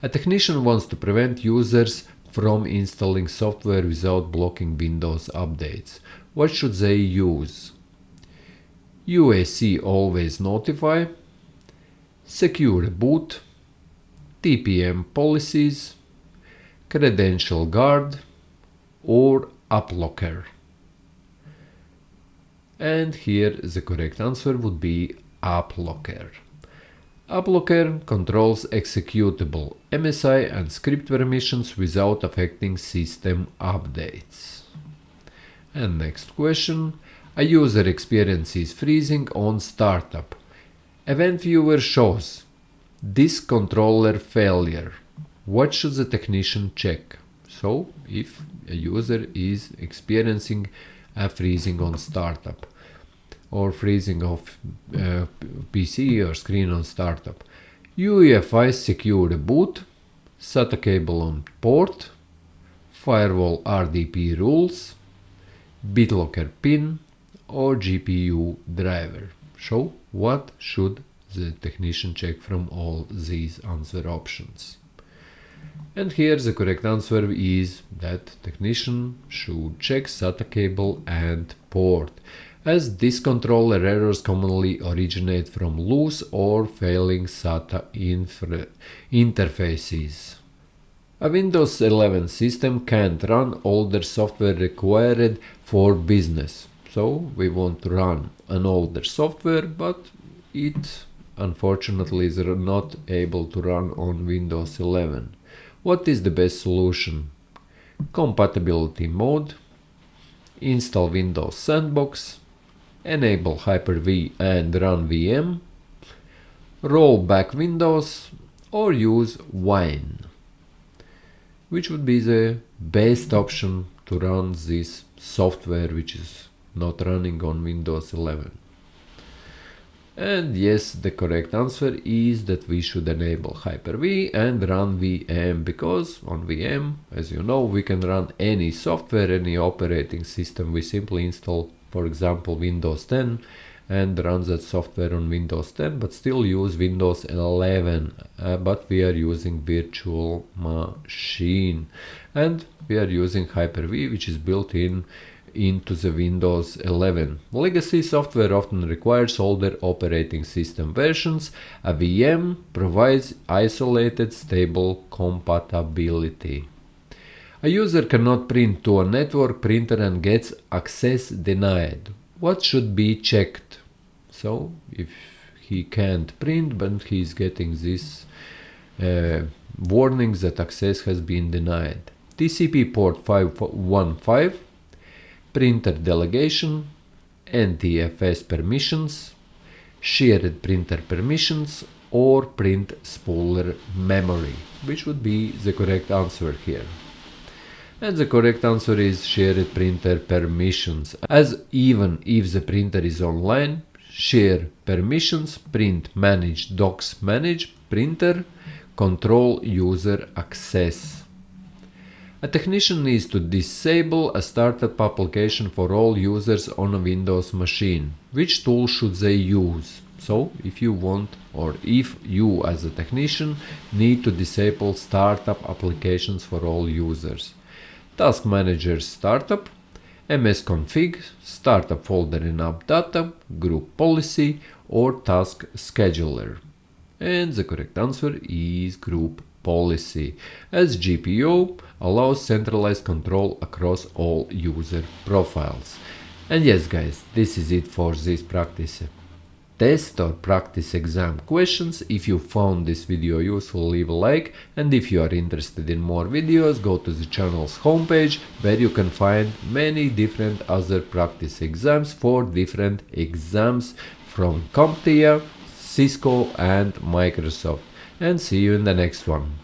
A technician wants to prevent users from installing software without blocking Windows updates. What should they use? UAC always notify, secure boot, TPM policies, credential guard, or AppLocker. And here the correct answer would be AppLocker. AppLocker controls executable MSI and script permissions without affecting system updates. And next question. A user experiences freezing on startup. Event viewer shows disk controller failure. What should the technician check? So, if a user is experiencing a freezing on startup or freezing of PC or screen on startup, UEFI secure boot, SATA cable on port, firewall RDP rules, BitLocker pin, or GPU driver. So, what should the technician check from all these answer options? And here the correct answer is that technician should check SATA cable and port, as disk controller errors commonly originate from loose or failing SATA interfaces. A Windows 11 system can't run older software required for business. So we want to run an older software, but it unfortunately is not able to run on Windows 11. What is the best solution? Compatibility mode, install Windows Sandbox, enable Hyper-V and run VM, roll back Windows, or use Wine. Which would be the best option to run this software which is not running on Windows 11? And yes, the correct answer is that we should enable Hyper-V and run VM, because on VM, as you know, we can run any software, any operating system. We simply install, for example, Windows 10 and run that software on Windows 10, but still use Windows 11, but we are using virtual machine, and we are using Hyper-V, which is built into the Windows 11. Legacy software often requires older operating system versions. A VM provides isolated, stable compatibility. A user cannot print to a network printer and gets access denied. What should be checked? So, if he can't print, but he's getting this warning that access has been denied. TCP port 515, printer delegation, NTFS permissions, shared printer permissions, or print spooler memory, which would be the correct answer here. And the correct answer is shared printer permissions, as even if the printer is online, share permissions, print manage docs manage printer, control user access. A technician needs to disable a startup application for all users on a Windows machine. Which tool should they use? So, if you want, or if you as a technician need to disable startup applications for all users. Task Manager Startup, msconfig, Startup folder in AppData, Group Policy, or Task Scheduler. And the correct answer is Group Policy, as GPO allows centralized control across all user profiles. And yes guys, this is it for this practice test or practice exam questions. If you found this video useful, leave a like, and if you are interested in more videos, go to the channel's homepage where you can find many different other practice exams for different exams from CompTIA, Cisco and Microsoft. And see you in the next one.